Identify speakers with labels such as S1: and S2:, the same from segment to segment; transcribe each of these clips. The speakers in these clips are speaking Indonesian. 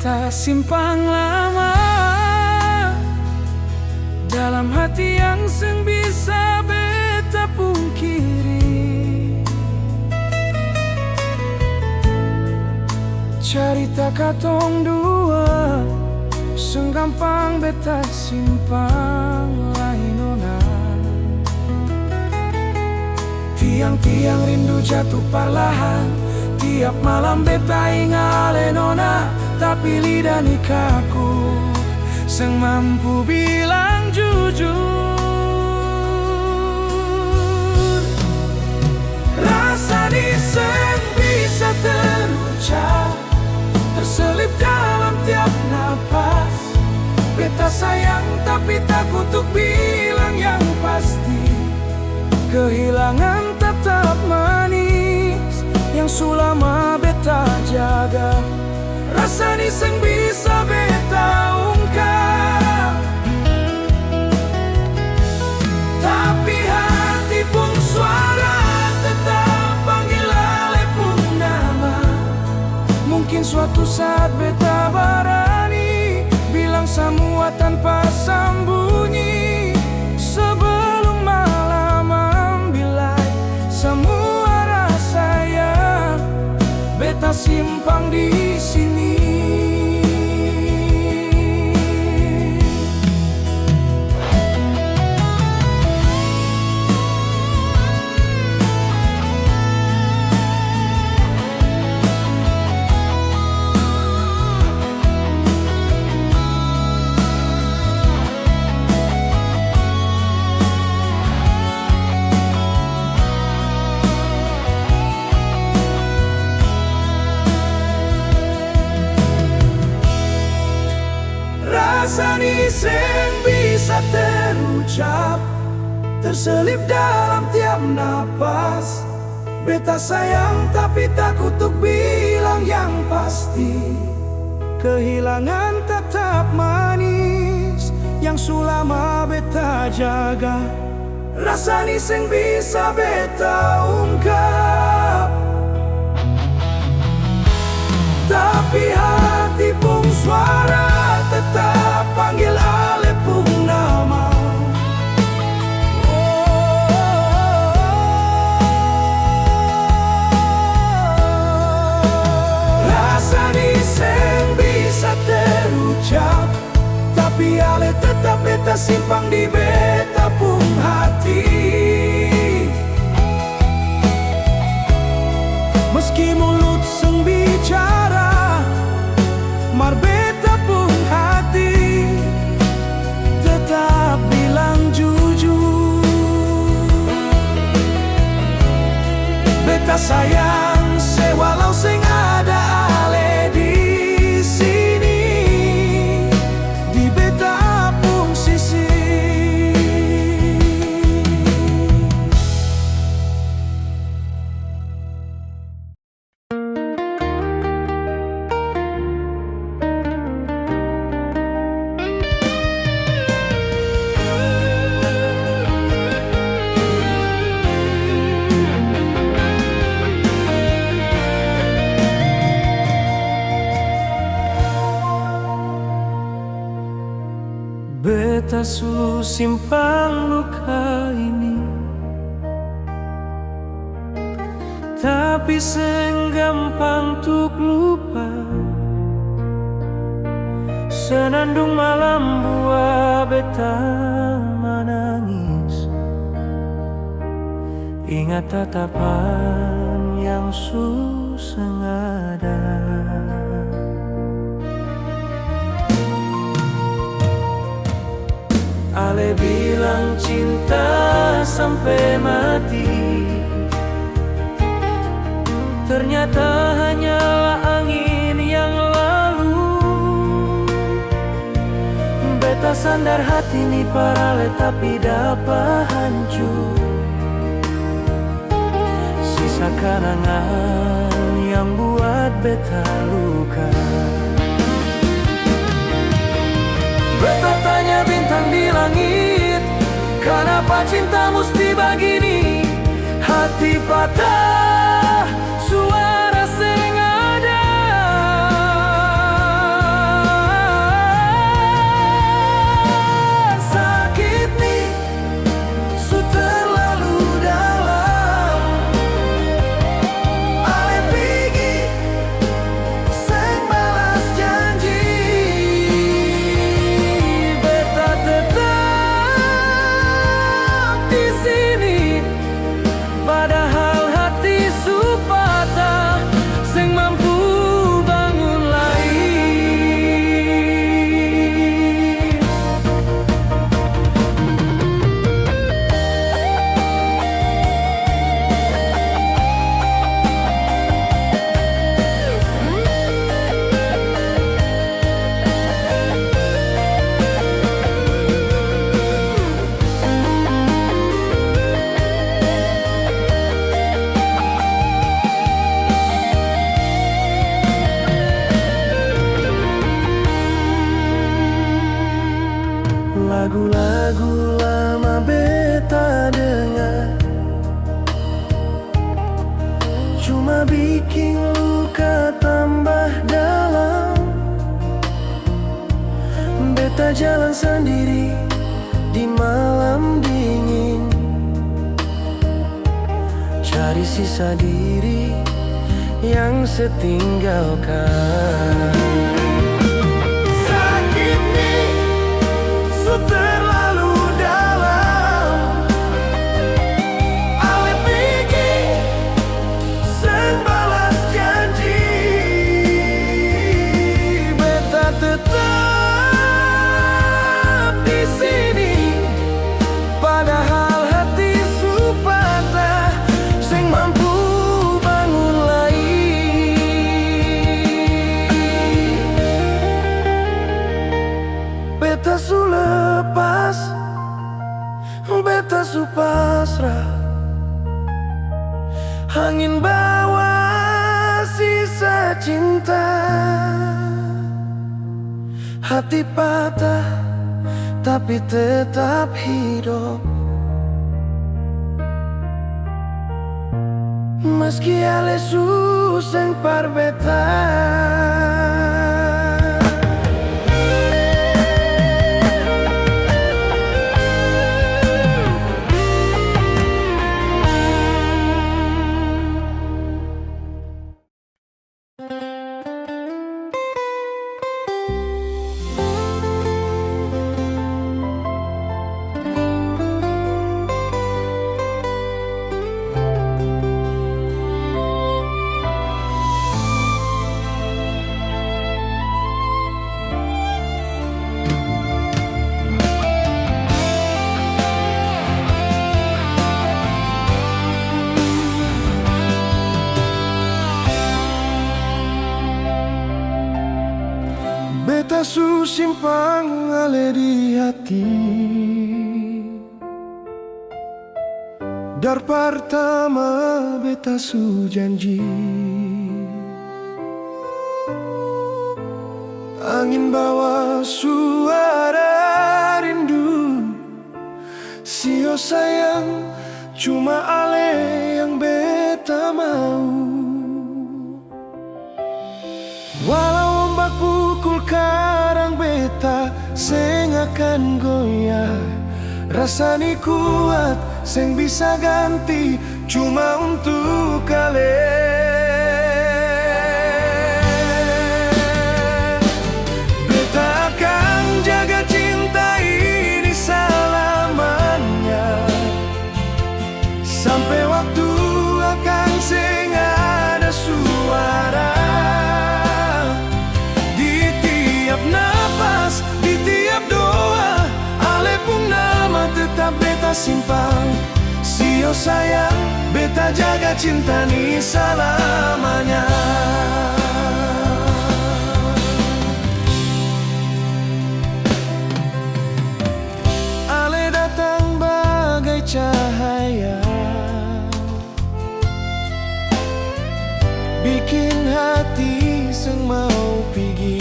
S1: beta simpang lama dalam hati yang seng bisa beta pungkiri. Cerita katong dua seng gampang beta simpang lain nona. Tiang-tiang rindu jatuh perlahan, tiap malam beta ingale nona, tapi lidah nikahku seng mampu bilang jujur. Rasa di seng bisa terucap, terselip dalam tiap napas. Beta sayang tapi takut untuk bilang yang pasti. Kehilangan tetap manis yang sulama beta jaga. Rasa ni seng bisa beta ungkap, tapi hati pun suara tetap panggil ale pun nama. Mungkin suatu saat beta berani bilang semua tanpa sembunyi, sebelum malam ambilai semua rasa yang beta simpang di sini. Rasa ni seng bisa terucap, terselip dalam tiap napas. Beta sayang tapi takut untuk bilang yang pasti. Kehilangan tetap manis yang sulama beta jaga. Rasa ni seng bisa beta ungkap, tapi hati pun suara tetap panggil ale pun nama. Rasa ni seng bisa terucap, tapi ale tetap beta simpang di beta pun hati. Meski mulut seng bicara, mar beta pun hati tetap bilang jujur. Beta sayang sewalau seng ada ale di sini, di beta pun sisi. Beta su simpang luka ini, tapi seng gampang tuk lupa. Senandung malam buah beta menangis, ingat tatapan yang suseng ada. Ale bilang cinta sampai mati, ternyata hanyalah angin yang lalu. Beta sandar hati ni parale tapi dapat hancur. Sisa kenangan yang buat beta luka. Beta tanya bintang di langit, kenapa cinta mesti begini? Hati patah, suara seng ada. Lagu-lagu lama beta dengar cuma bikin luka tambah dalam. Beta jalan sendiri di malam dingin, cari sisa diri yang setinggalkan. Sakit nih su terlalu dalam, ale pikir seng balas janji. Beta tetap di sini, padahal hati su patah, seng mampu bangun lagi. Beta su lepas, beta su pasrah, angin bawa sisa cinta. Hati patah tapi tetap hidup, meski ale suseng par beta. Beta su simpang ale di hati, dari pertama beta su janji. Angin bawa suara rindu, sio sayang cuma ale yang beta mau. Walau ombak pukul karang beta seng akan goyah. Rasani kuat seng bisa ganti cuma untuk kalian. Beta akan jaga cinta ini selamanya, sampai waktu akan seng ada suara. Nafas di tiap doa, ale pun nama tetap beta simpan. Sio sayang, beta jaga cinta ni selamanya. Ale datang bagai cahaya, bikin hati seng mau pergi.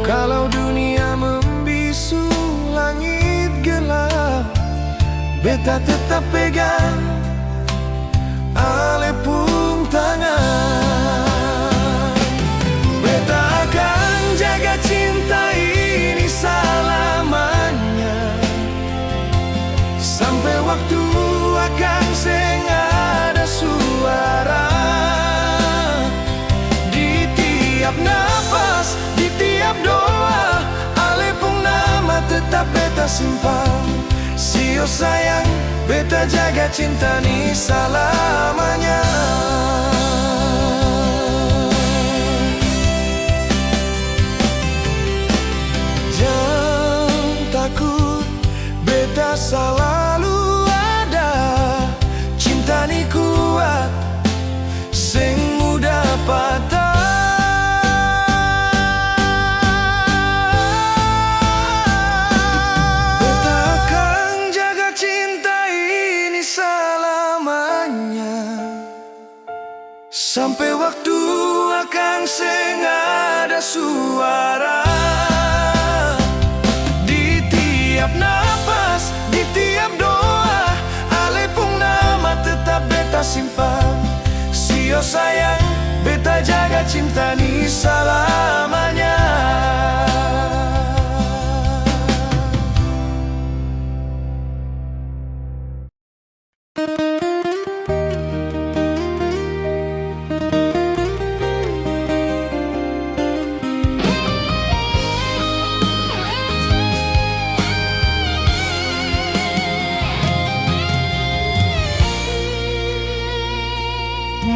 S1: Kalau dunia membisu, langit gelap, beta tetap pegang ale pun tangan. Beta akan jaga cinta ini selamanya, sampai waktu akan seng ada suara. Di tiap nafas, di tiap doa, ale pun nama tetap beta simpan. Sio sayang, beta jaga cinta ni selamanya. Jangan takut, beta selalu ada. Cinta ni kuat, seng mudah patah. sayang, beta jaga cinta ni selamanya.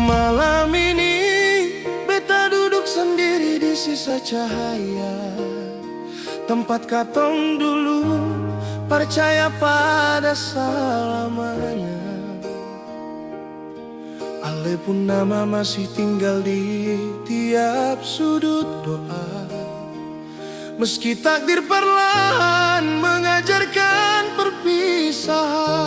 S1: Malam ini beta duduk sendiri di sisa cahaya tempat katong dulu percaya pada selamanya. Ale pun nama masih tinggal di tiap sudut doa, meski takdir perlahan mengajarkan perpisahan.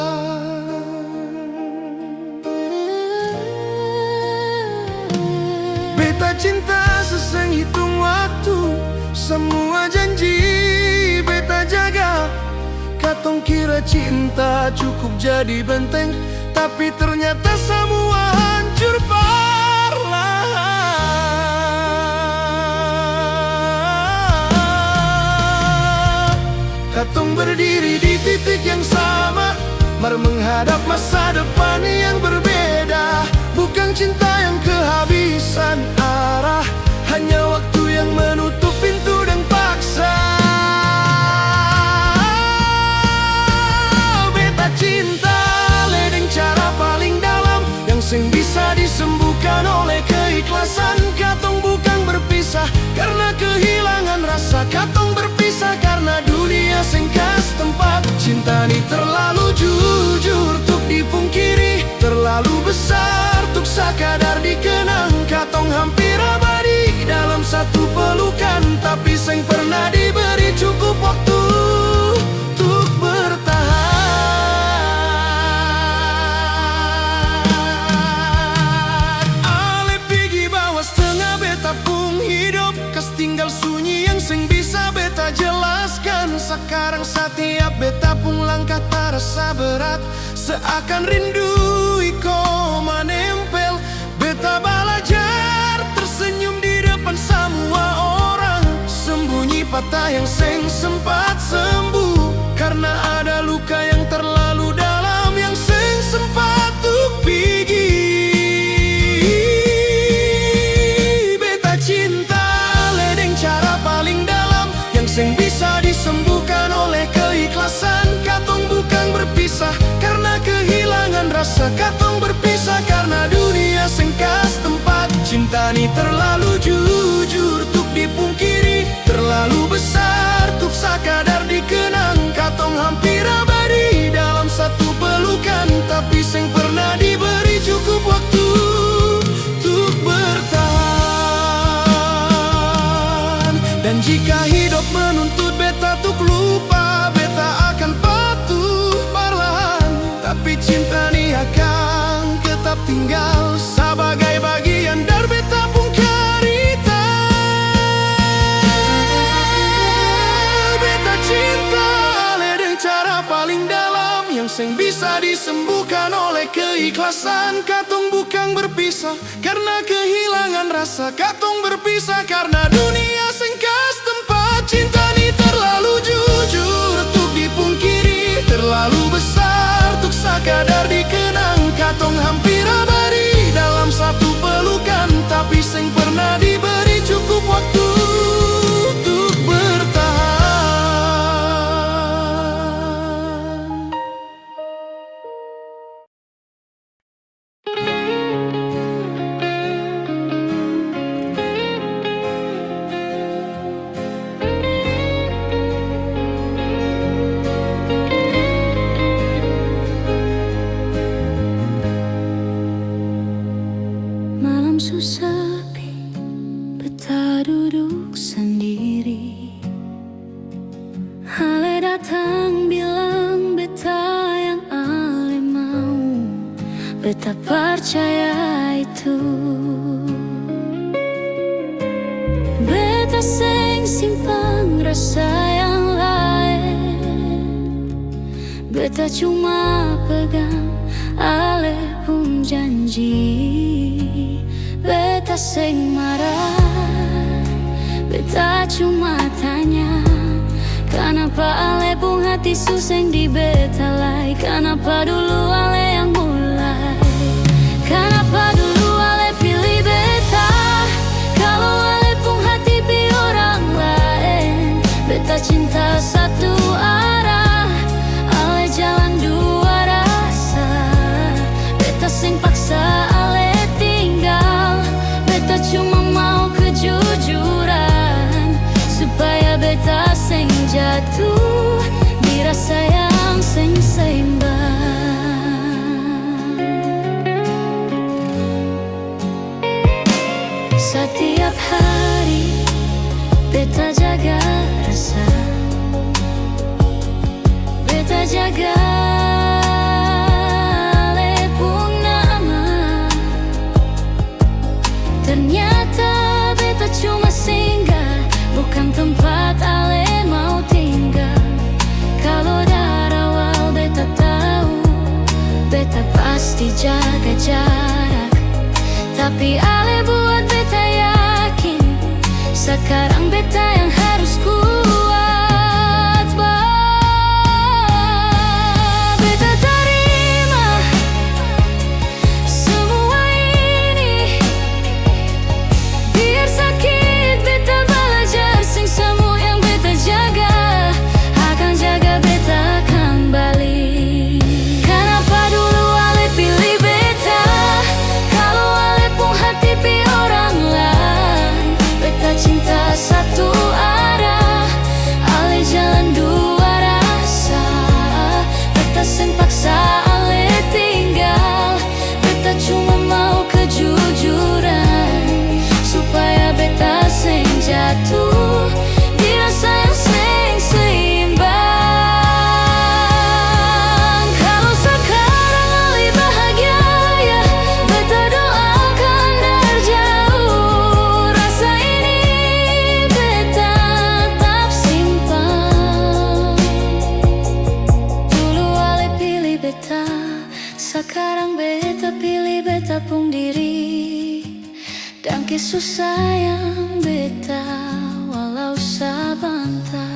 S1: Beta cinta seseng hitung waktu, semua janji beta jaga. Katong kira cinta cukup jadi benteng, tapi ternyata semua hancur perlahan. Katong berdiri di titik yang sama, mari menghadap masa depan yang berbeda. Bukan cinta yang kehabisan arah, hanya waktu yang menutup pintu dan paksa. Beta cinta ledeng cara paling dalam, yang seng bisa disembuhkan oleh keikhlasan. Katong bukan berpisah karena kehilangan rasa, katong berpisah karena dunia seng kas tempat. Cinta ni terlalu jujur untuk dipungkiri, terlalu besar untuk sakadar dikenang. Katong hampir abadi dalam satu pelukan, tapi seng pernah diberi cukup waktu untuk bertahan. Ale pergi bawa setengah beta pun hidup, kas tinggal sunyi yang seng bisa beta jelaskan. Sekarang setiap beta pun langkah terasa berat, seakan rindu iko menempel. Beta belajar tersenyum di depan semua orang, sembunyi patah yang seng sempat sembuh, karena ada luka yang terlalu dalam yang seng sempat tuk pergi. Beta cinta ledeng cara paling dalam, yang seng bisa disembuhkan oleh keikhlasan. Katong bukan berpisah karena kehilangan rasa, katong berpisah karena dunia seng kas tempat. Cinta ni terlalu jujur untuk dipungkiri, terlalu besar untuk sakadar dikenang. Katong hampir abadi dalam satu pelukan, tapi seng pernah diberi cukup waktu untuk bertahan. Dan jika hidup menuntut beta untuk lupa, beta akan patuh perlahan, tapi cinta ni akan tetap tinggal sebagai bagian dari beta pun cerita. Beta cinta ledeng cara paling dalam, yang seng bisa disembuhkan oleh keikhlasan. Katong bukan berpisah karena kehilangan rasa, katong berpisah karena dunia seng kas tempat. Cinta ni terlalu jujur untuk dipungkiri, terlalu besar untuk sakadar dikenang. Katong hampir abadi dalam satu pelukan, tapi seng pernah diberi cukup waktu untuk bertahan.
S2: Sepi, beta duduk sendiri. Ale datang bilang beta yang ale mau, beta percaya itu. Beta seng simpan rasa yang lain, beta cuma pegang ale pun janji. beta sing marah. Beta cuma tanya, kenapa ale pun hati suseng di beta lai? Kenapa dulu ale yang mulai? Kenapa dulu ale pilih beta? Kalau ale pun hati pi orang lain. Beta cinta satu arah, ale jalan dua rasa. Beta sing paksa ale tinggal. Beta cuma mau kejujuran, supaya beta sing jatuh di rasa yang sing seimbang. Setiap hari beta jaga rasa, beta jaga ale pun nama. Ternyata beta cuma singgah, bukan tempat ale mau tinggal. Kalau dari awal beta tahu, beta pasti jaga jarak. Tapi ale buat beta yakin, sekarang beta yang harus kuat. Beta terima semua ini, biar sakit beta belajar. Sing semua yang beta jaga, akan jaga beta kembali. Kenapa dulu ale pilih beta? Kalau ale pun hati pi orang lain. Beta cinta satu arah, ale jalan dua rasa. Beta sing paksa ale tinggal. Beta cuma mau kejujuran, supaya beta sing jatuh di rasa yang sing seimbang. Kalau sekarang ale bahagia, ya beta doakan dari jauh. Rasa ini beta tetap simpan. Dulu ale pilih beta, sekarang beta pilih beta pun diri. Dan kisah sayang beta walau sabantah.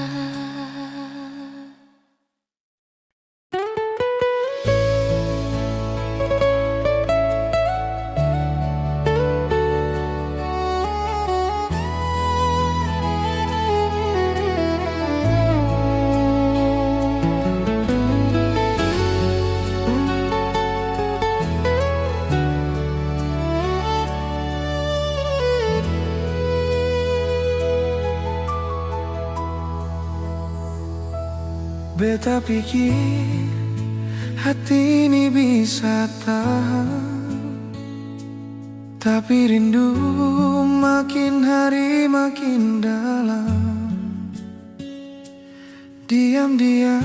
S1: Beta pikir hati ini bisa tahan, tapi rindu makin hari makin dalam. Diam-diam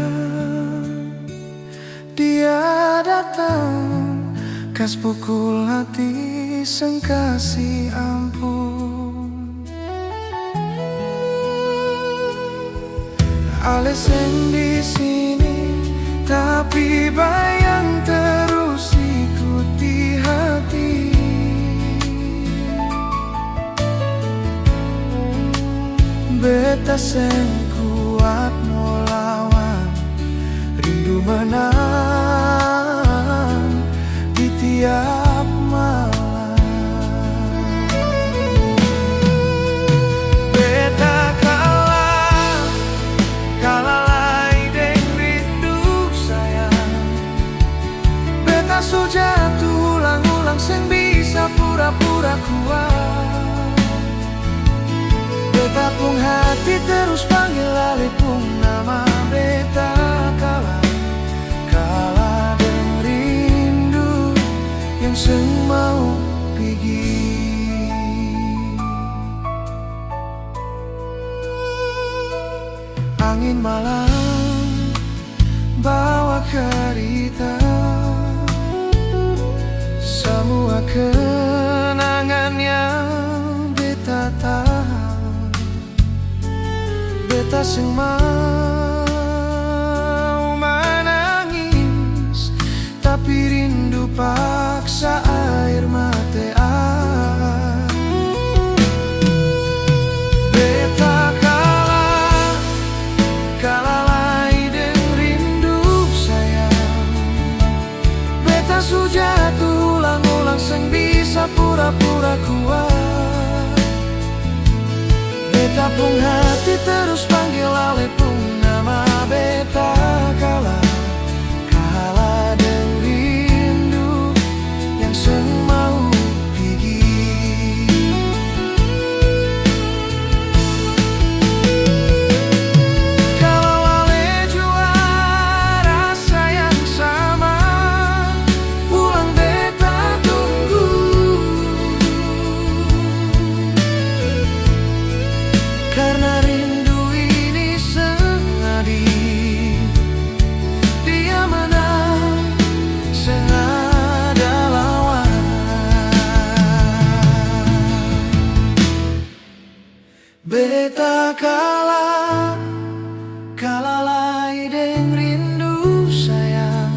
S1: dia datang, kas pukul hati seng kasih ampun. Ale seng di sini, tapi bayang terus ikuti hati. Beta seng kuat melawan, rindu menang di tiap malam. Beta jatuh ulang-ulang seng bisa pura-pura kuat. Beta pun hati terus panggil ale pun nama. Beta kalah dan rindu yang seng mau pergi. Angin malam bawa kerita, semua kenangan yang beta tahan. Beta sing mau menangis, tapi rindu paksa air mata karena rindu ini sengadi. Dia menang sengada lawan. Beta kalah lai deng rindu sayang.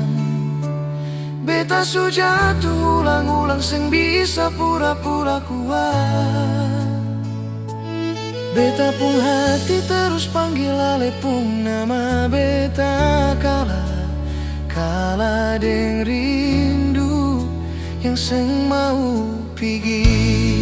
S1: Beta su jatuh ulang-ulang seng bisa pura-pura kuat. Beta pun hati terus panggil ale pun nama. Beta kalah deng rindu yang seng mau pigi.